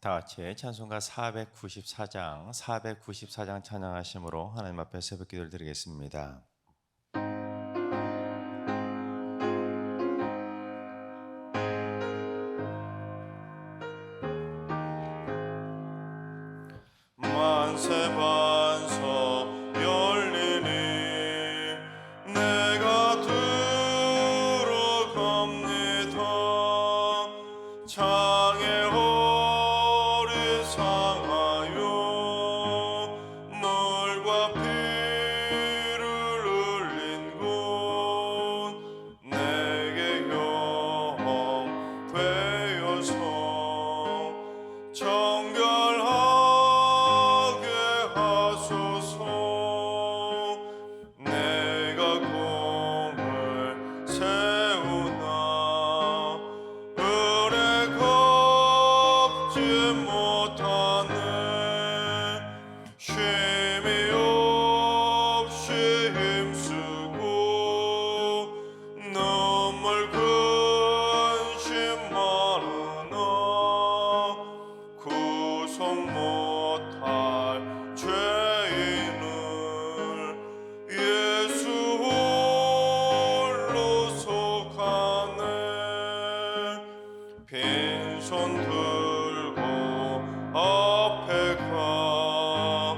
다 같이 찬송가 494장 찬양하심으로 하나님 앞에 새벽 기도를 드리겠습니다. 만세 반석 열리니 내가 들어갑니다. 장애 어리 상하여 물과 피를 흘린 곳 내게 영 되어서 정결하게 하소서. 내가 공을 세우나 은혜 갚지 못하네. 쉼이 없이 힘쓰고 눈물 근심 많으나 구속 못할 죄인을 예수 홀로 속하네. 빈손 들고 앞에 가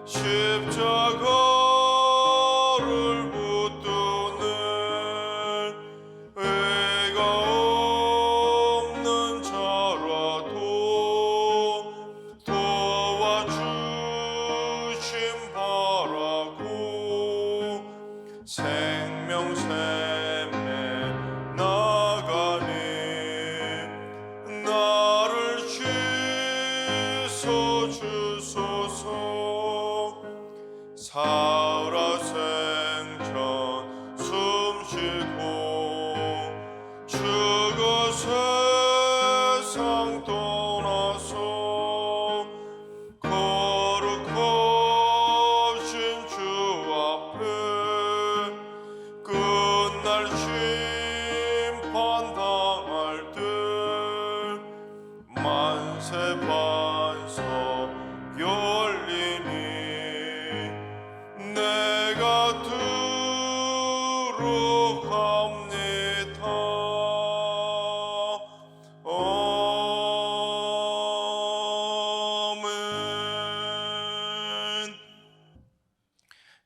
십자가를 붙드는 의가 없는 자라도 도와주심 바라고 생명샘에 나가니 나를 씻어주소서. 살아 생전 숨쉬고 죽어 세상 떠나서 거룩하신 주 앞에 끝날 심판당할 때 만세 반석 열리니 내가 들어갑니다. 아멘.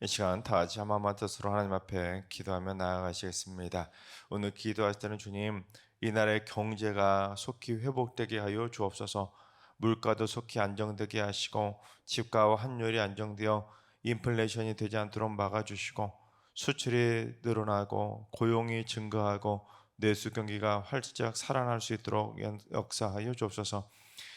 이 시간 다 같이 한마음 뜻으로 하나님 앞에 기도하며 나아가시겠습니다. 오늘 기도할 때는 주님, 이 나라의 경제가 속히 회복되게 하여 주옵소서. 물가도 속히 안정되게 하시고 집가와 환율이 안정되어 인플레이션이 되지 않도록 막아주시고 수출이 늘어나고 고용이 증가하고 내수 경기가 활짝 살아날 수 있도록 역사하여 주옵소서.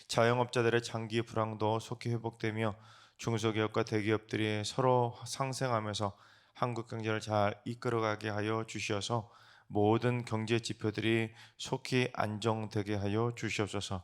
자영업자들의 장기 불황도 속히 회복되며 중소기업과 대기업들이 서로 상생하면서 한국 경제를 잘 이끌어가게 하여 주시어서 모든 경제 지표들이 속히 안정되게 하여 주시옵소서.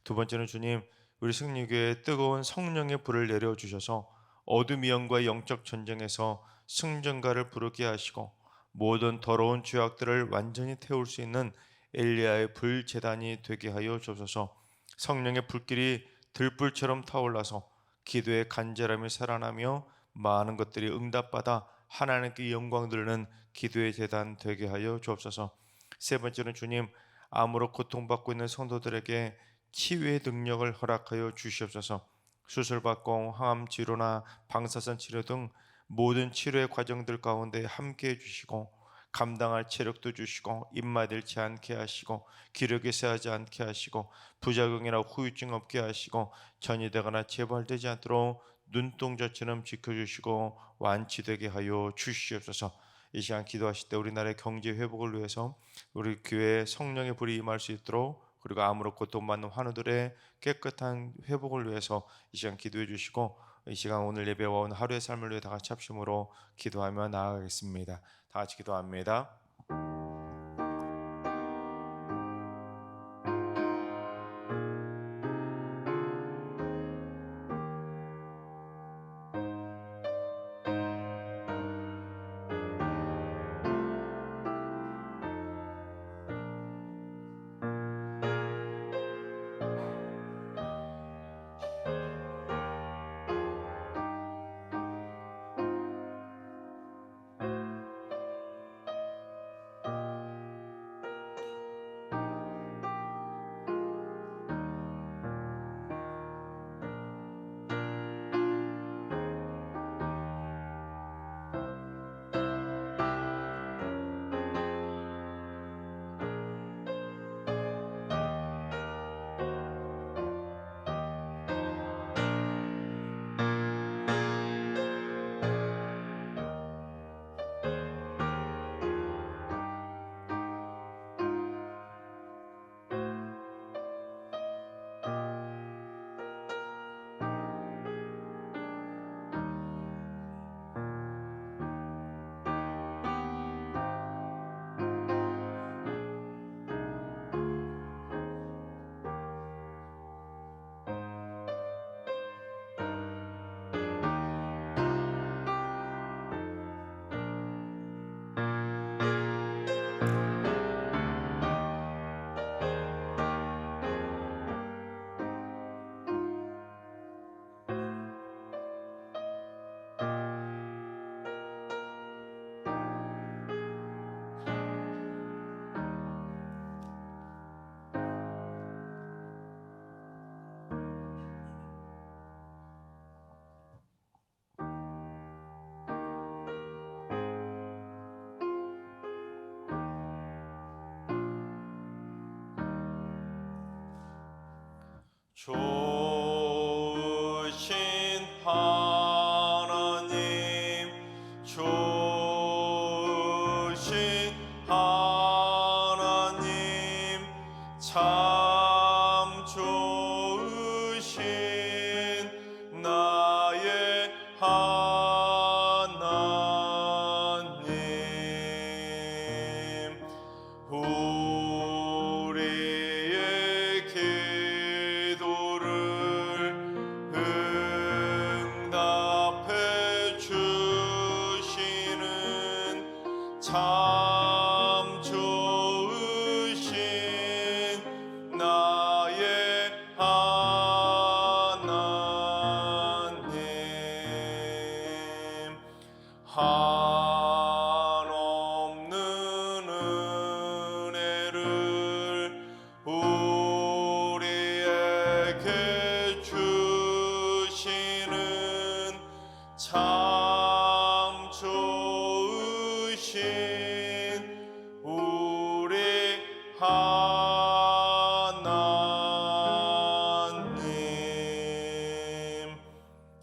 두 번째는 주님, 우리 승리교회에 뜨거운 성령의 불을 내려주셔서 어둠 영과의 영적 전쟁에서 승전가를 부르게 하시고 모든 더러운 죄악들을 완전히 태울 수 있는 엘리야의 불제단이 되게 하여 주옵소서. 성령의 불길이 들불처럼 타올라서 기도의 간절함이 살아나며 많은 것들이 응답받아 하나님께 영광 돌리는 기도의 제단 되게 하여 주옵소서. 세 번째는 주님, 암으로 고통받고 있는 성도들에게 치유의 능력을 허락하여 주시옵소서. 수술받고 항암 치료나 방사선 치료 등 모든 치료의 과정들 가운데 함께해 주시고 감당할 체력도 주시고 입맛 잃지 않게 하시고 기력이 쇠하지 않게 하시고 부작용이나 후유증 없게 하시고 전이되거나 재발되지 않도록 눈동자처럼 지켜주시고 완치되게 하여 주시옵소서. 이 시간 기도하실 때 우리나라의 경제 회복을 위해서 우리 교회에 성령의 불이 임할 수 있도록, 그리고 암으로 고통받는 환우들의 깨끗한 회복을 위해서 이 시간 기도해 주시고, 이 시간 오늘 예배와 오늘 하루의 삶을 위해 다 같이 합심으로 기도하며 나아가겠습니다. 다 같이 기도합니다. 좋으신 하나님, 좋으신 하나님, 참 좋으신 나의 하나님, 우리의 기도를 응답해 주시는 참 좋으신 나의 하나님, 한없는 은혜를 우리에게 주시는 참 좋으신 우리 하나님.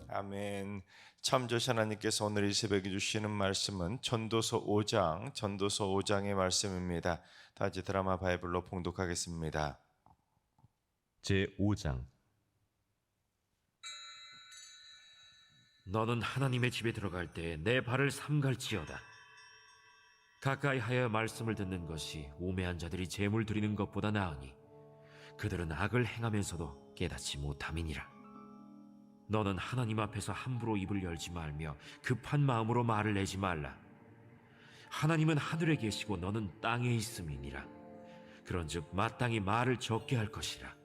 아멘. 참 좋으신 하나님께서 오늘 이 새벽에 주시는 말씀은 전도서 5장의 말씀입니다. 다 같이 드라마 바이블로 봉독하겠습니다. 제5장. 너는 하나님의 집에 들어갈 때 내 발을 삼갈지어다. 가까이 하여 말씀을 듣는 것이 우매한 자들이 제물 드리는 것보다 나으니 그들은 악을 행하면서도 깨닫지 못함이니라. 너는 하나님 앞에서 함부로 입을 열지 말며 급한 마음으로 말을 내지 말라. 하나님은 하늘에 계시고 너는 땅에 있음이니라. 그런즉 마땅히 말을 적게 할 것이라.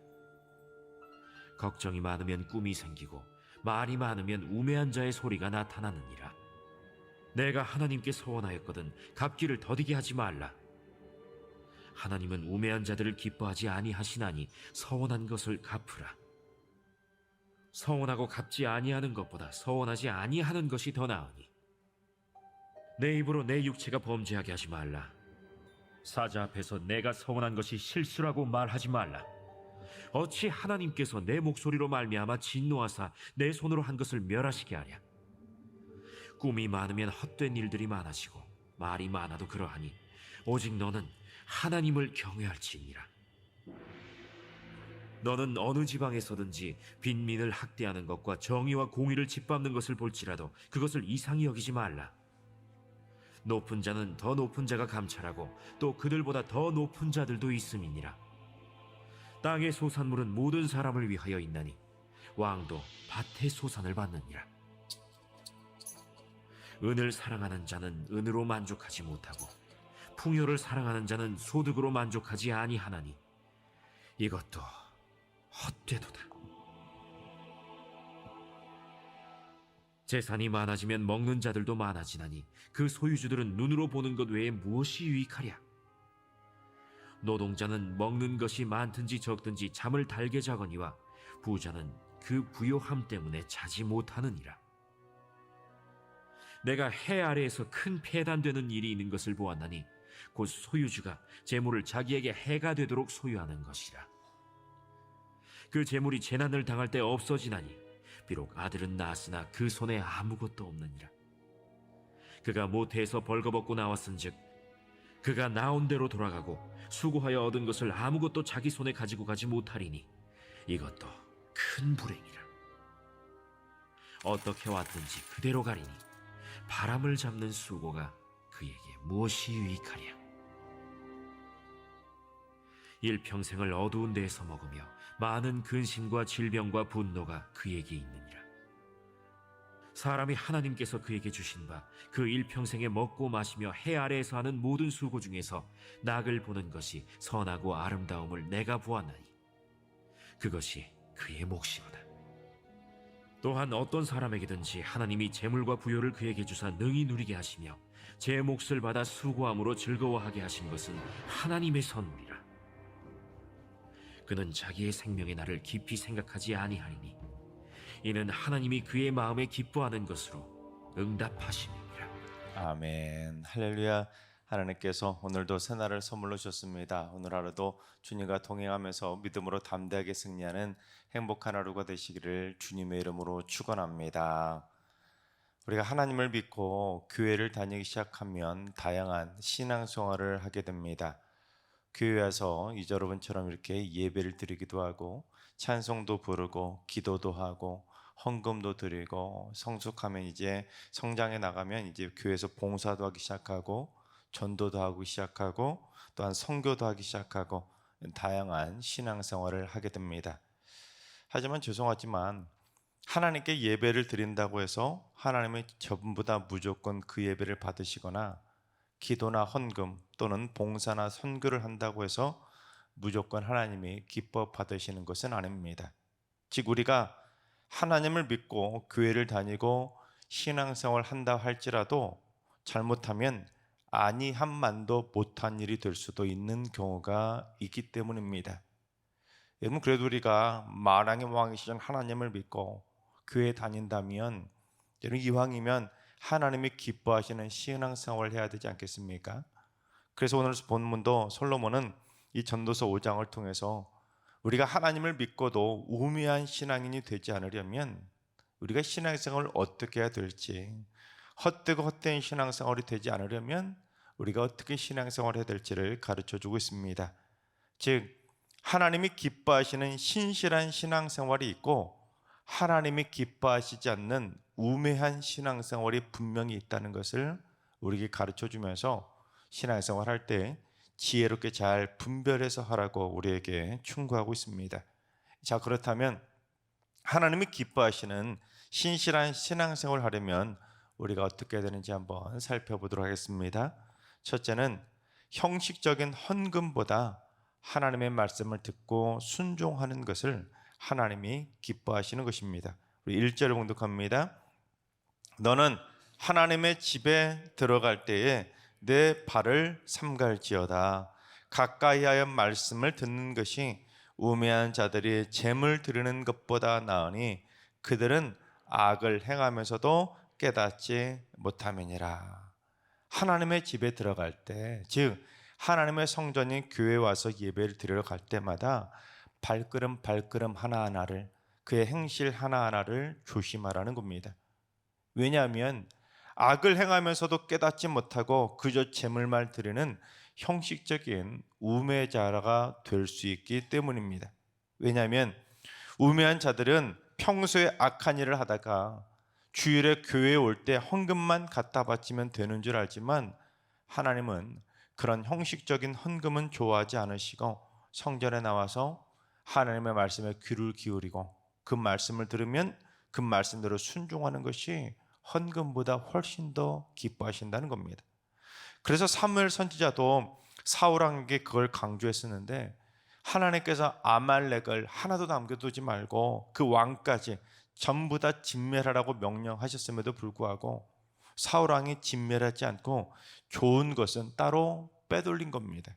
걱정이 많으면 꿈이 생기고 말이 많으면 우매한 자의 소리가 나타나느니라. 내가 하나님께 서원하였거든 갚기를 더디게 하지 말라. 하나님은 우매한 자들을 기뻐하지 아니하시나니 서원한 것을 갚으라. 서원하고 갚지 아니하는 것보다 서원하지 아니하는 것이 더 나으니 내 입으로 내 육체가 범죄하게 하지 말라. 사자 앞에서 내가 서원한 것이 실수라고 말하지 말라. 어찌 하나님께서 내 목소리로 말미암아 진노하사 내 손으로 한 것을 멸하시게 하랴. 꿈이 많으면 헛된 일들이 많아지고 말이 많아도 그러하니 오직 너는 하나님을 경외할지니라. 너는 어느 지방에서든지 빈민을 학대하는 것과 정의와 공의를 짓밟는 것을 볼지라도 그것을 이상히 여기지 말라. 높은 자는 더 높은 자가 감찰하고 또 그들보다 더 높은 자들도 있음이니라. 땅의 소산물은 모든 사람을 위하여 있나니 왕도 밭의 소산을 받느니라. 은을 사랑하는 자는 은으로 만족하지 못하고 풍요를 사랑하는 자는 소득으로 만족하지 아니하나니 이것도 헛되도다. 재산이 많아지면 먹는 자들도 많아지나니 그 소유주들은 눈으로 보는 것 외에 무엇이 유익하랴. 노동자는 먹는 것이 많든지 적든지 잠을 달게 자거니와 부자는 그 부요함 때문에 자지 못하느니라. 내가 해 아래에서 큰 폐단되는 일이 있는 것을 보았나니 곧 소유주가 재물을 자기에게 해가 되도록 소유하는 것이라. 그 재물이 재난을 당할 때 없어지나니 비록 아들은 낳았으나 그 손에 아무것도 없느니라. 그가 모태에서 벌거벗고 나왔은즉 그가 나온 대로 돌아가고 수고하여 얻은 것을 아무것도 자기 손에 가지고 가지 못하리니 이것도 큰 불행이라. 어떻게 왔든지 그대로 가리니 바람을 잡는 수고가 그에게 무엇이 유익하랴. 일평생을 어두운 데에서 먹으며 많은 근심과 질병과 분노가 그에게 있느니라. 사람이 하나님께서 그에게 주신 바 그 일평생에 먹고 마시며 해 아래에서 하는 모든 수고 중에서 낙을 보는 것이 선하고 아름다움을 내가 보았나니 그것이 그의 몫이로다. 또한 어떤 사람에게든지 하나님이 재물과 부요를 그에게 주사 능히 누리게 하시며 제 몫을 받아 수고함으로 즐거워하게 하신 것은 하나님의 선물이라. 그는 자기의 생명의 날을 깊이 생각하지 아니하리니 이는 하나님이 그의 마음에 기뻐하는 것으로 응답하심이니라. 아멘. 할렐루야. 하나님께서 오늘도 새날을 선물로 주셨습니다. 오늘 하루도 주님과 동행하면서 믿음으로 담대하게 승리하는 행복한 하루가 되시기를 주님의 이름으로 축원합니다. 우리가 하나님을 믿고 교회를 다니기 시작하면 다양한 신앙생활을 하게 됩니다. 교회 와서 이제 여러분처럼 이렇게 예배를 드리기도 하고 찬송도 부르고 기도도 하고 헌금도 드리고 성숙하면 이제 성장해 나가면 이제 교회에서 봉사도 하기 시작하고 전도도 하고 시작하고 또한 선교도 하기 시작하고 다양한 신앙생활을 하게 됩니다. 하지만 죄송하지만 하나님께 예배를 드린다고 해서 하나님의 전부 다 무조건 그 예배를 받으시거나 기도나 헌금 또는 봉사나 선교를 한다고 해서 무조건 하나님이 기뻐 받으시는 것은 아닙니다. 즉 우리가 하나님을 믿고 교회를 다니고 신앙생활을 한다 할지라도 잘못하면 아니함만도 못한 일이 될 수도 있는 경우가 있기 때문입니다. 여러분 그래도 우리가 만왕의 왕이시신 하나님을 믿고 교회 다닌다면 여러분 이왕이면 하나님이 기뻐하시는 신앙생활을 해야 되지 않겠습니까? 그래서 오늘 본문도 솔로몬은 이 전도서 5장을 통해서 우리가 하나님을 믿고도 우매한 신앙인이 되지 않으려면 우리가 신앙생활을 어떻게 해야 될지, 헛되고 헛된 신앙생활이 되지 않으려면 우리가 어떻게 신앙생활을 해야 될지를 가르쳐주고 있습니다. 즉 하나님이 기뻐하시는 신실한 신앙생활이 있고 하나님이 기뻐하시지 않는 우매한 신앙생활이 분명히 있다는 것을 우리에게 가르쳐주면서 신앙생활할 때 지혜롭게 잘 분별해서 하라고 우리에게 충고하고 있습니다. 자, 그렇다면 하나님이 기뻐하시는 신실한 신앙생활을 하려면 우리가 어떻게 해야 되는지 한번 살펴보도록 하겠습니다. 첫째는 형식적인 헌금보다 하나님의 말씀을 듣고 순종하는 것을 하나님이 기뻐하시는 것입니다. 우리 1절을 공독합니다. 너는 하나님의 집에 들어갈 때에 내 발을 삼갈지어다. 가까이하여 말씀을 듣는 것이 우매한 자들이 재물 드리는 것보다 나으니 그들은 악을 행하면서도 깨닫지 못함이니라. 하나님의 집에 들어갈 때, 즉 하나님의 성전인 교회에 와서 예배를 드리러 갈 때마다 발걸음 하나하나를, 그의 행실 하나하나를 조심하라는 겁니다. 왜냐하면 악을 행하면서도 깨닫지 못하고 그저 재물만 드리는 형식적인 우매자가 될 수 있기 때문입니다. 왜냐하면 우매한 자들은 평소에 악한 일을 하다가 주일에 교회에 올 때 헌금만 갖다 바치면 되는 줄 알지만 하나님은 그런 형식적인 헌금은 좋아하지 않으시고 성전에 나와서 하나님의 말씀에 귀를 기울이고 그 말씀을 들으면 그 말씀대로 순종하는 것이 헌금보다 훨씬 더 기뻐하신다는 겁니다. 그래서 사무엘 선지자도 사울왕에게 그걸 강조했었는데 하나님께서 아말렉을 하나도 남겨두지 말고 그 왕까지 전부 다 진멸하라고 명령하셨음에도 불구하고 사울왕이 진멸하지 않고 좋은 것은 따로 빼돌린 겁니다.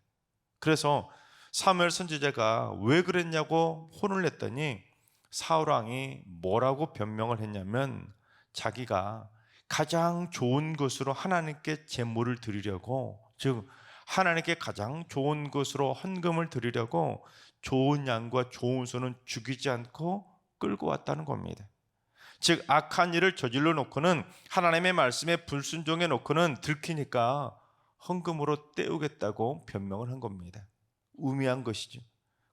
그래서 사무엘 선지자가 왜 그랬냐고 혼을 냈더니 사울왕이 뭐라고 변명을 했냐면 자기가 가장 좋은 것으로 하나님께 제물을 드리려고, 즉 하나님께 가장 좋은 것으로 헌금을 드리려고 좋은 양과 좋은 소는 죽이지 않고 끌고 왔다는 겁니다. 즉 악한 일을 저질러 놓고는 하나님의 말씀에 불순종해 놓고는 들키니까 헌금으로 때우겠다고 변명을 한 겁니다. 우매한 것이죠.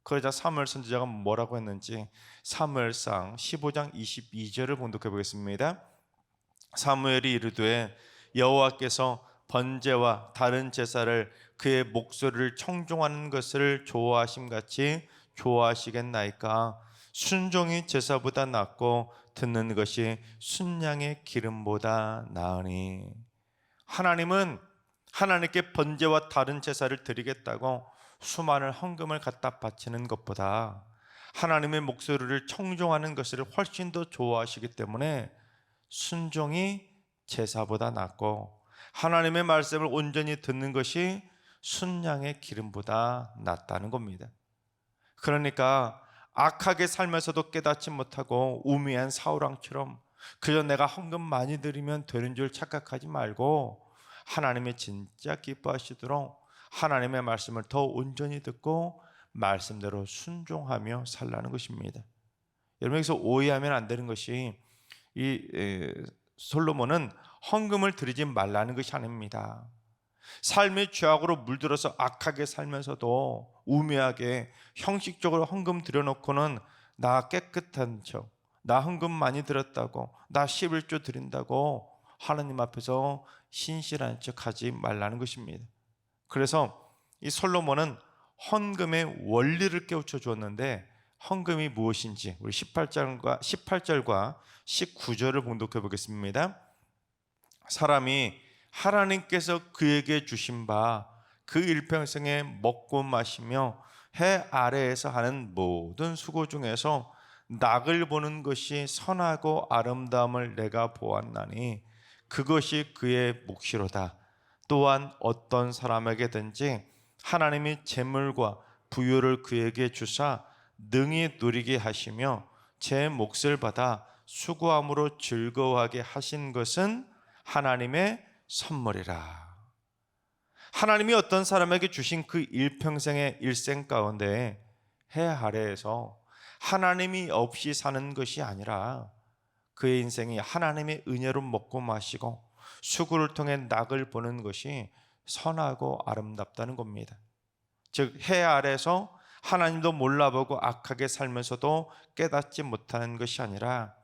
그러자 사무엘 선지자가 뭐라고 했는지 사무엘상 15장 22절을 봉독해 보겠습니다. 사무엘이 이르되 여호와께서 번제와 다른 제사를 그의 목소리를 청종하는 것을 좋아하심같이 좋아하시겠나이까. 순종이 제사보다 낫고 듣는 것이 순양의 기름보다 나으니. 하나님은 하나님께 번제와 다른 제사를 드리겠다고 수많은 헌금을 갖다 바치는 것보다 하나님의 목소리를 청종하는 것을 훨씬 더 좋아하시기 때문에 순종이 제사보다 낫고 하나님의 말씀을 온전히 듣는 것이 순양의 기름보다 낫다는 겁니다. 그러니까 악하게 살면서도 깨닫지 못하고 우매한 사울왕처럼 그저 내가 헌금 많이 드리면 되는 줄 착각하지 말고 하나님이 진짜 기뻐하시도록 하나님의 말씀을 더 온전히 듣고 말씀대로 순종하며 살라는 것입니다. 여러분, 여기서 오해하면 안 되는 것이 솔로몬은 헌금을 드리지 말라는 것이 아닙니다. 삶의 죄악으로 물들어서 악하게 살면서도 우매하게 형식적으로 헌금 드려놓고는 나 깨끗한 척, 나 헌금 많이 드렸다고, 나 11조 드린다고 하나님 앞에서 신실한 척 하지 말라는 것입니다. 그래서 이 솔로몬은 헌금의 원리를 깨우쳐 주었는데, 헌금이 무엇인지 우리 18절과 19절을 봉독해 보겠습니다. 사람이 하나님께서 그에게 주신 바 그 일평생에 먹고 마시며 해 아래에서 하는 모든 수고 중에서 낙을 보는 것이 선하고 아름다움을 내가 보았나니 그것이 그의 몫이로다. 또한 어떤 사람에게든지 하나님이 재물과 부유를 그에게 주사 능히 누리게 하시며 제 몫을 받아 수고함으로 즐거워하게 하신 것은 하나님의 선물이라. 하나님이 어떤 사람에게 주신 그 일평생의 일생 가운데 해 아래에서 하나님이 없이 사는 것이 아니라 그의 인생이 하나님의 은혜로 먹고 마시고 수고를 통해 낙을 보는 것이 선하고 아름답다는 겁니다. 즉, 해 아래에서 하나님도 몰라보고 악하게 살면서도 깨닫지 못하는 것이 아니라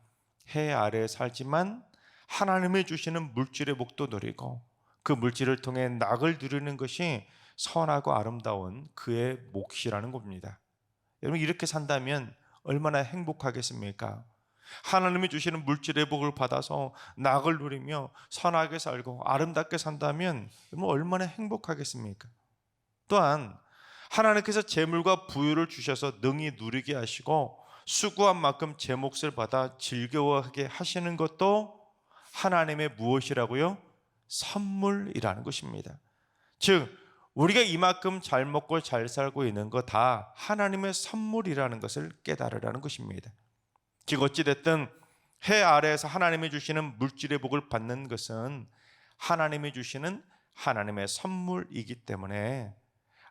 해 아래에 살지만 하나님이 주시는 물질의 복도 누리고 그 물질을 통해 낙을 누리는 것이 선하고 아름다운 그의 몫이라는 겁니다. 여러분, 이렇게 산다면 얼마나 행복하겠습니까? 하나님이 주시는 물질의 복을 받아서 낙을 누리며 선하게 살고 아름답게 산다면 얼마나 행복하겠습니까? 또한 하나님께서 재물과 부유를 주셔서 능히 누리게 하시고 수고한 만큼 제 몫을 받아 즐거워하게 하시는 것도 하나님의 무엇이라고요? 선물이라는 것입니다. 즉, 우리가 이만큼 잘 먹고 잘 살고 있는 거 다 하나님의 선물이라는 것을 깨달으라는 것입니다. 즉, 어찌됐든 해 아래에서 하나님이 주시는 물질의 복을 받는 것은 하나님이 주시는 하나님의 선물이기 때문에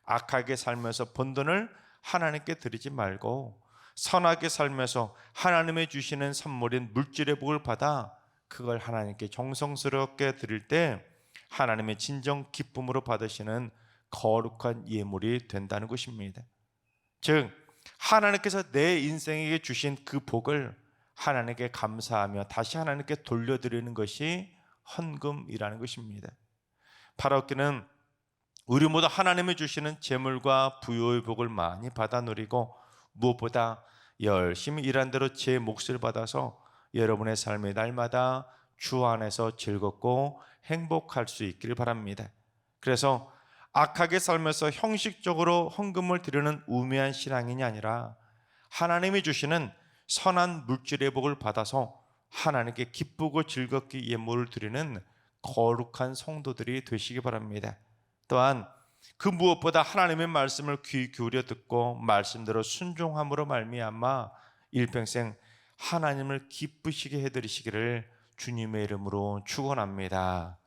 악하게 살면서 번 돈을 하나님께 드리지 말고 선하게 살면서 하나님이 주시는 선물인 물질의 복을 받아 그걸 하나님께 정성스럽게 드릴 때 하나님의 진정 기쁨으로 받으시는 거룩한 예물이 된다는 것입니다. 즉, 하나님께서 내 인생에게 주신 그 복을 하나님께 감사하며 다시 하나님께 돌려드리는 것이 헌금이라는 것입니다. 바라옵기는 우리 모두 하나님이 주시는 재물과 부유의 복을 많이 받아 누리고 무엇보다 열심히 일한 대로 제 몫을 받아서 여러분의 삶의 날마다 주 안에서 즐겁고 행복할 수 있기를 바랍니다. 그래서 악하게 살면서 형식적으로 헌금을 드리는 우매한 신앙인이 아니라 하나님이 주시는 선한 물질의 복을 받아서 하나님께 기쁘고 즐겁게 예물을 드리는 거룩한 성도들이 되시기 바랍니다. 또한 그 무엇보다 하나님의 말씀을 귀 기울여 듣고 말씀대로 순종함으로 말미암아 일평생 하나님을 기쁘시게 해드리시기를 주님의 이름으로 축원합니다.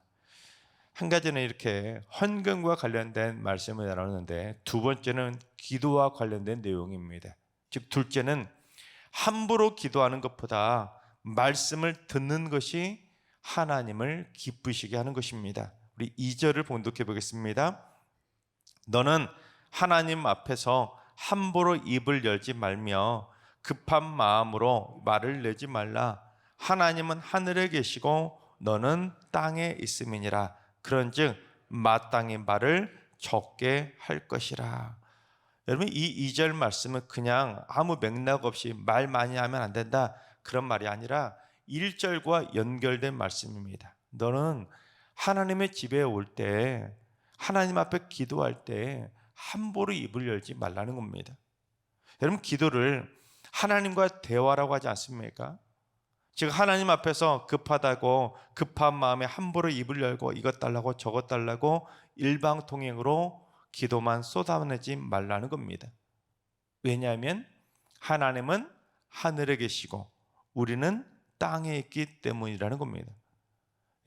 한 가지는 이렇게 헌금과 관련된 말씀을 나누는데, 두 번째는 기도와 관련된 내용입니다. 즉, 둘째는 함부로 기도하는 것보다 말씀을 듣는 것이 하나님을 기쁘시게 하는 것입니다. 우리 2절을 봉독해 보겠습니다. 너는 하나님 앞에서 함부로 입을 열지 말며 급한 마음으로 말을 내지 말라. 하나님은 하늘에 계시고 너는 땅에 있음이니라. 그런즉 마땅히 말을 적게 할 것이라. 여러분, 이 2절 말씀은 그냥 아무 맥락 없이 말 많이 하면 안 된다, 그런 말이 아니라 1절과 연결된 말씀입니다. 너는 하나님의 집에 올 때, 하나님 앞에 기도할 때 함부로 입을 열지 말라는 겁니다. 여러분, 기도를 하나님과 대화라고 하지 않습니까? 즉, 하나님 앞에서 급하다고 급한 마음에 함부로 입을 열고 이것 달라고 저것 달라고 일방통행으로 기도만 쏟아내지 말라는 겁니다. 왜냐하면 하나님은 하늘에 계시고 우리는 땅에 있기 때문이라는 겁니다.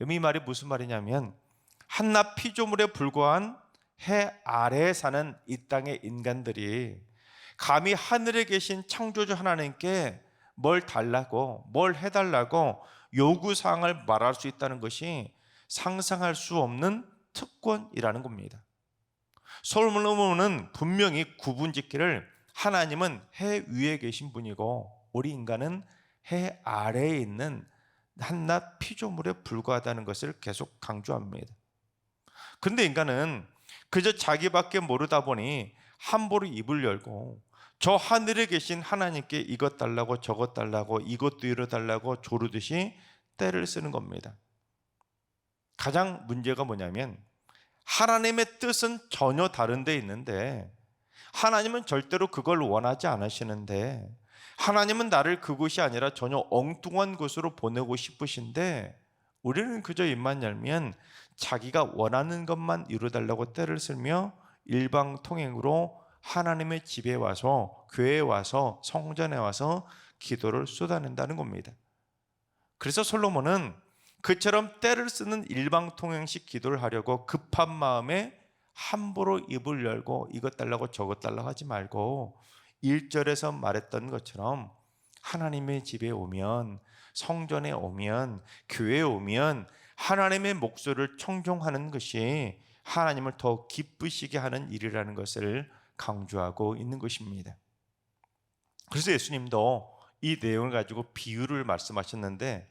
이 말이 무슨 말이냐면, 한낱 피조물에 불과한 해 아래에 사는 이 땅의 인간들이 감히 하늘에 계신 창조주 하나님께 뭘 달라고, 뭘 해달라고 요구사항을 말할 수 있다는 것이 상상할 수 없는 특권이라는 겁니다. 솔로몬은 분명히 구분짓기를 하나님은 해 위에 계신 분이고 우리 인간은 해 아래에 있는 한낱 피조물에 불과하다는 것을 계속 강조합니다. 그런데 인간은 그저 자기밖에 모르다 보니 함부로 입을 열고 저 하늘에 계신 하나님께 이것 달라고 저것 달라고 이것도 이뤄달라고 조르듯이 떼를 쓰는 겁니다. 가장 문제가 뭐냐면 하나님의 뜻은 전혀 다른 데 있는데 하나님은 절대로 그걸 원하지 않으시는데 하나님은 나를 그곳이 아니라 전혀 엉뚱한 곳으로 보내고 싶으신데 우리는 그저 입만 열면 자기가 원하는 것만 이루달라고 떼를 쓸며 일방통행으로 하나님의 집에 와서 교회에 와서 성전에 와서 기도를 쏟아낸다는 겁니다. 그래서 솔로몬은 그처럼 때를 쓰는 일방통행식 기도를 하려고 급한 마음에 함부로 입을 열고 이것 달라고 저것 달라고 하지 말고 1절에서 말했던 것처럼 하나님의 집에 오면 성전에 오면 교회에 오면 하나님의 목소리를 청종하는 것이 하나님을 더 기쁘시게 하는 일이라는 것을 강조하고 있는 것입니다. 그래서 예수님도 이 내용을 가지고 비유를 말씀하셨는데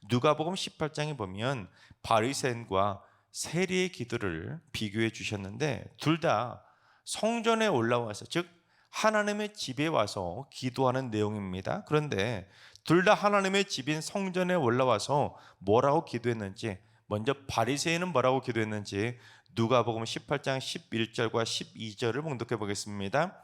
누가복음 18장에 보면 바리새인과 세리의 기도를 비교해 주셨는데 둘 다 성전에 올라와서 즉 하나님의 집에 와서 기도하는 내용입니다. 그런데 둘 다 하나님의 집인 성전에 올라와서 뭐라고 기도했는지 먼저 바리새인은 뭐라고 기도했는지 누가복음 18장 11절과 12절을 봉독해 보겠습니다.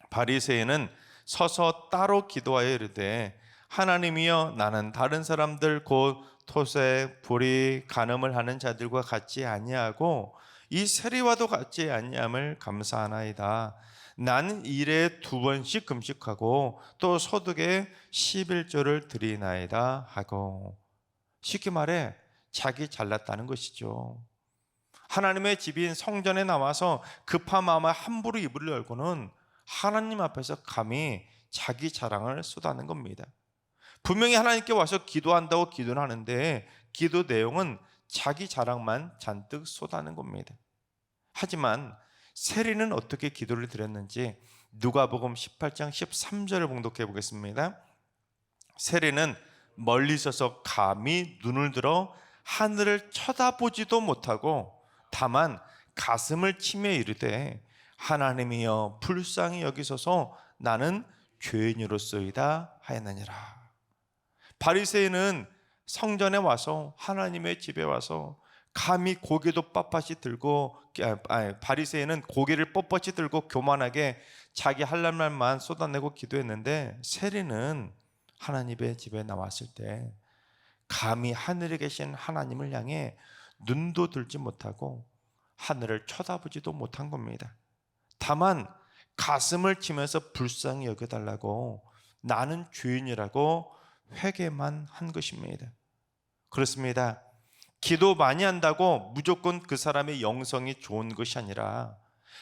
바리새인은 서서 따로 기도하여 이르되 하나님이여 나는 다른 사람들 곧 토세, 불의, 간음을 하는 자들과 같지 아니하고 이 세리와도 같지 아니함을 감사하나이다. 나는 일에 2번씩 금식하고 또 소득에 11조를 드리나이다 하고 쉽게 말해 자기 잘났다는 것이죠. 하나님의 집인 성전에 나와서 급한 마음에 함부로 입을 열고는 하나님 앞에서 감히 자기 자랑을 쏟아내는 겁니다. 분명히 하나님께 와서 기도한다고 기도는 하는데 기도 내용은 자기 자랑만 잔뜩 쏟아내는 겁니다. 하지만 세리는 어떻게 기도를 드렸는지 누가복음 18장 13절을 봉독해 보겠습니다. 세리는 멀리 서서 감히 눈을 들어 하늘을 쳐다보지도 못하고 다만 가슴을 치며 이르되 하나님이여 불쌍히 여기소서 나는 죄인으로소이다 하였느니라. 바리새인은 성전에 와서 하나님의 집에 와서 감히 고개도 빳빳이 들고 바리새인은 고개를 뻣뻣이 들고 교만하게 자기 할 말만 쏟아내고 기도했는데 세리는 하나님의 집에 나왔을 때 감히 하늘에 계신 하나님을 향해 눈도 들지 못하고 하늘을 쳐다보지도 못한 겁니다. 다만 가슴을 치면서 불쌍히 여겨달라고 나는 죄인이라고 회개만 한 것입니다. 그렇습니다. 기도 많이 한다고 무조건 그 사람의 영성이 좋은 것이 아니라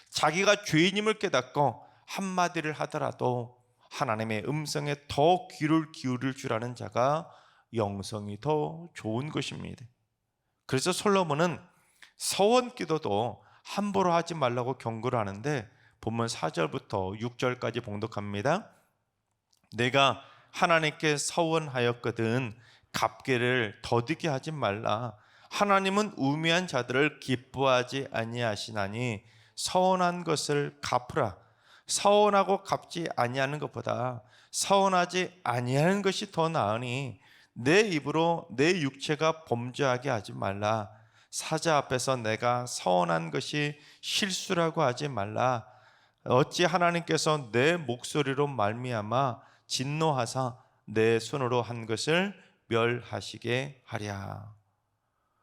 자기가 죄인임을 깨닫고 한마디를 하더라도 하나님의 음성에 더 귀를 기울일 줄 아는 자가 영성이 더 좋은 것입니다. 그래서 솔로몬은 서원 기도도 함부로 하지 말라고 경고를 하는데 본문 4절부터 6절까지 봉독합니다. 내가 하나님께 서원하였거든 갑계를 더디게 하지 말라. 하나님은 우매한 자들을 기뻐하지 아니하시나니 서원한 것을 갚으라. 서원하고 갚지 아니하는 것보다 서원하지 아니하는 것이 더 나으니 내 입으로 내 육체가 범죄하게 하지 말라. 사자 앞에서 내가 서원한 것이 실수라고 하지 말라. 어찌 하나님께서 내 목소리로 말미암아 진노하사 내 손으로 한 것을 멸하시게 하랴.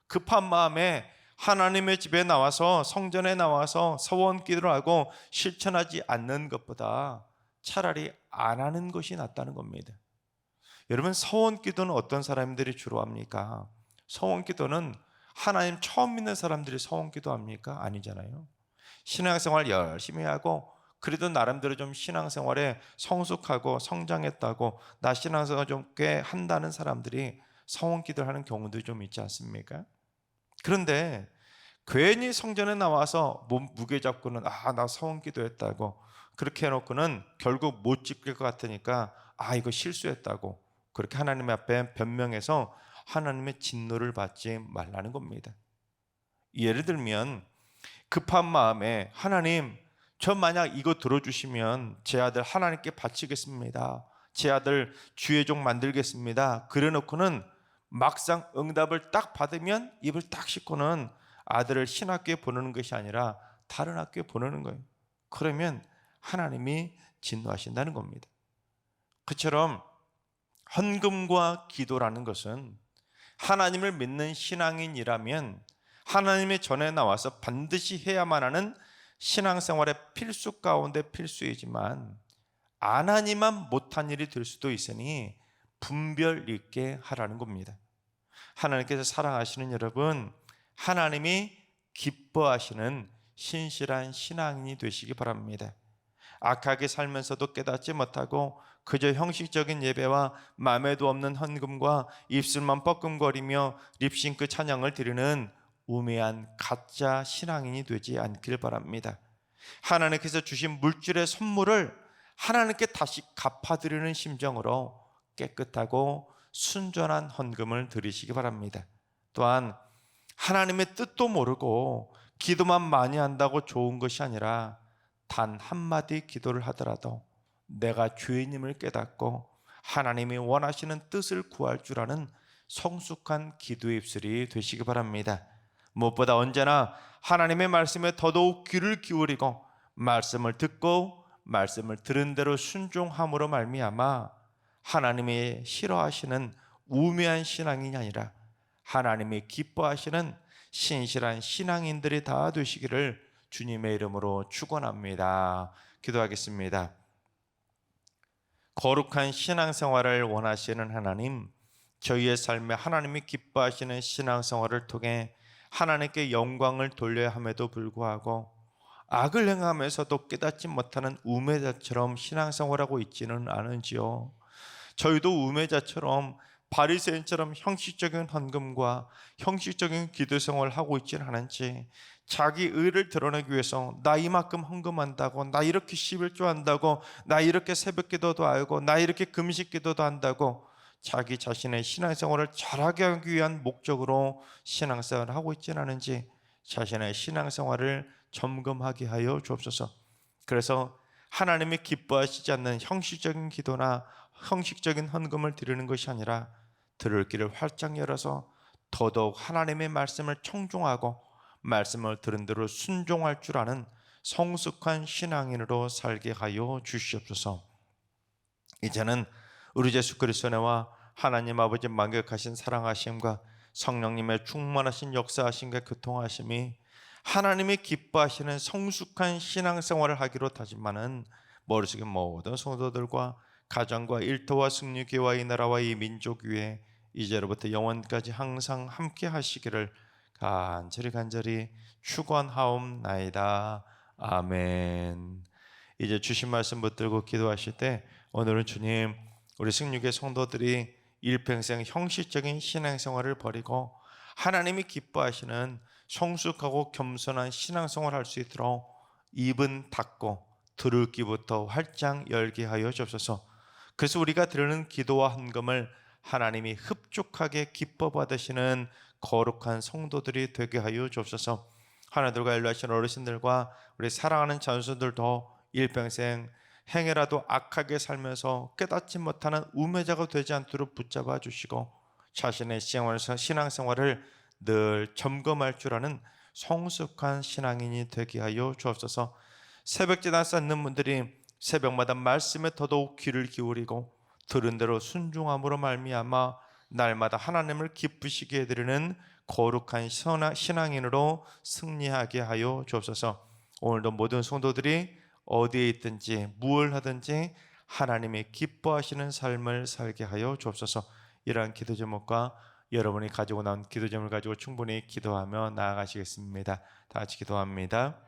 급한 마음에 하나님의 집에 나와서 성전에 나와서 서원 기도를 하고 실천하지 않는 것보다 차라리 안 하는 것이 낫다는 겁니다. 여러분, 서원 기도는 어떤 사람들이 주로 합니까? 서원 기도는 하나님 처음 믿는 사람들이 서원기도 합니까? 아니잖아요. 신앙생활 열심히 하고 그래도 나름대로 좀 신앙생활에 성숙하고 성장했다고 나 신앙생활 좀 꽤 한다는 사람들이 서원기도를 하는 경우도 좀 있지 않습니까? 그런데 괜히 성전에 나와서 몸 무게 잡고는 나 서원기도 했다고 그렇게 해놓고는 결국 못 지킬 것 같으니까 이거 실수했다고 그렇게 하나님 앞에 변명해서 하나님의 진노를 받지 말라는 겁니다. 예를 들면 급한 마음에 하나님 저 만약 이거 들어주시면 제 아들 하나님께 바치겠습니다. 제 아들 주의 종 만들겠습니다. 그래 놓고는 막상 응답을 딱 받으면 입을 딱 씻고는 아들을 신학교에 보내는 것이 아니라 다른 학교에 보내는 거예요. 그러면 하나님이 진노하신다는 겁니다. 그처럼 헌금과 기도라는 것은 하나님을 믿는 신앙인이라면 하나님의 전에 나와서 반드시 해야만 하는 신앙생활의 필수 가운데 필수이지만 안 하니만 못한 일이 될 수도 있으니 분별 있게 하라는 겁니다. 하나님께서 사랑하시는 여러분, 하나님이 기뻐하시는 신실한 신앙인이 되시기 바랍니다. 악하게 살면서도 깨닫지 못하고 그저 형식적인 예배와 맘에도 없는 헌금과 입술만 뻐끔거리며 립싱크 찬양을 드리는 우매한 가짜 신앙인이 되지 않길 바랍니다. 하나님께서 주신 물질의 선물을 하나님께 다시 갚아드리는 심정으로 깨끗하고 순전한 헌금을 드리시기 바랍니다. 또한 하나님의 뜻도 모르고 기도만 많이 한다고 좋은 것이 아니라 단 한마디 기도를 하더라도 내가 죄인임을 깨닫고 하나님이 원하시는 뜻을 구할 줄 아는 성숙한 기도의 입술이 되시기 바랍니다. 무엇보다 언제나 하나님의 말씀에 더더욱 귀를 기울이고 말씀을 듣고 말씀을 들은 대로 순종함으로 말미암아 하나님이 싫어하시는 우매한 신앙인이 아니라 하나님이 기뻐하시는 신실한 신앙인들이 다 되시기를 주님의 이름으로 축원합니다. 기도하겠습니다. 거룩한 신앙생활을 원하시는 하나님, 저희의 삶에 하나님이 기뻐하시는 신앙생활을 통해 하나님께 영광을 돌려야 함에도 불구하고 악을 행하면서도 깨닫지 못하는 우매자처럼 신앙생활하고 있지는 않은지요. 저희도 우매자처럼 바리새인처럼 형식적인 헌금과 형식적인 기도 생활을 하고 있지는 않은지, 자기 의를 드러내기 위해서 나 이만큼 헌금한다고, 나 이렇게 11조 한다고, 나 이렇게 새벽기도도 하고, 나 이렇게 금식기도도 한다고 자기 자신의 신앙생활을 잘하게 하기 위한 목적으로 신앙생활을 하고 있지는 않은지 자신의 신앙생활을 점검하게 하여 주옵소서. 그래서 하나님이 기뻐하시지 않는 형식적인 기도나 형식적인 헌금을 드리는 것이 아니라 들을 길을 활짝 열어서 더더욱 하나님의 말씀을 청종하고 말씀을 들은 대로 순종할 줄 아는 성숙한 신앙인으로 살게 하여 주시옵소서. 이제는 우리 예수 그리스도와 하나님 아버지 만격하신 사랑하심과 성령님의 충만하신 역사하심과 교통하심이 하나님이 기뻐하시는 성숙한 신앙생활을 하기로 다짐하는 머릿속에 모든 성도들과 가정과 일터와 승리교와 이 나라와 이 민족 위에 이제로부터 영원까지 항상 함께 하시기를 간절히 축원하옵나이다. 아멘. 이제 주신 말씀 붙들고 기도하실 때 오늘은 주님, 우리 승리교회 성도들이 일평생 형식적인 신앙생활을 버리고 하나님이 기뻐하시는 성숙하고 겸손한 신앙생활을 할 수 있도록 입은 닫고 들을 귀부터 활짝 열게 하여 주옵소서. 그래서 우리가 드리는 기도와 헌금을 하나님이 흡족하게 기뻐 받으시는 거룩한 성도들이 되게 하여 주옵소서. 하나님들과 연락하신 어르신들과 우리 사랑하는 자손들도 일평생 행여라도 악하게 살면서 깨닫지 못하는 우매자가 되지 않도록 붙잡아 주시고 자신의 신앙생활을 늘 점검할 줄 아는 성숙한 신앙인이 되게 하여 주옵소서. 새벽제단 쌓는 분들이 새벽마다 말씀에 더더욱 귀를 기울이고 들은 대로 순종함으로 말미암아 날마다 하나님을 기쁘시게 해드리는 거룩한 신앙인으로 승리하게 하여 주옵소서. 오늘도 모든 성도들이 어디에 있든지 무엇을 하든지 하나님이 기뻐하시는 삶을 살게 하여 주옵소서. 이러한 기도 제목과 여러분이 가지고 나온 기도 제목을 가지고 충분히 기도하며 나아가시겠습니다. 다 같이 기도합니다.